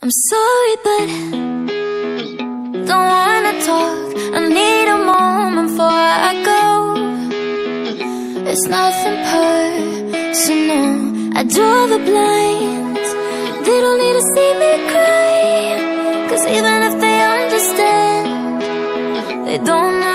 I'm sorry, but don't wanna talk. I need a moment before I go. It's nothing personal. I draw the blinds. They don't need to see me cry, 'cause even if they understand, they don't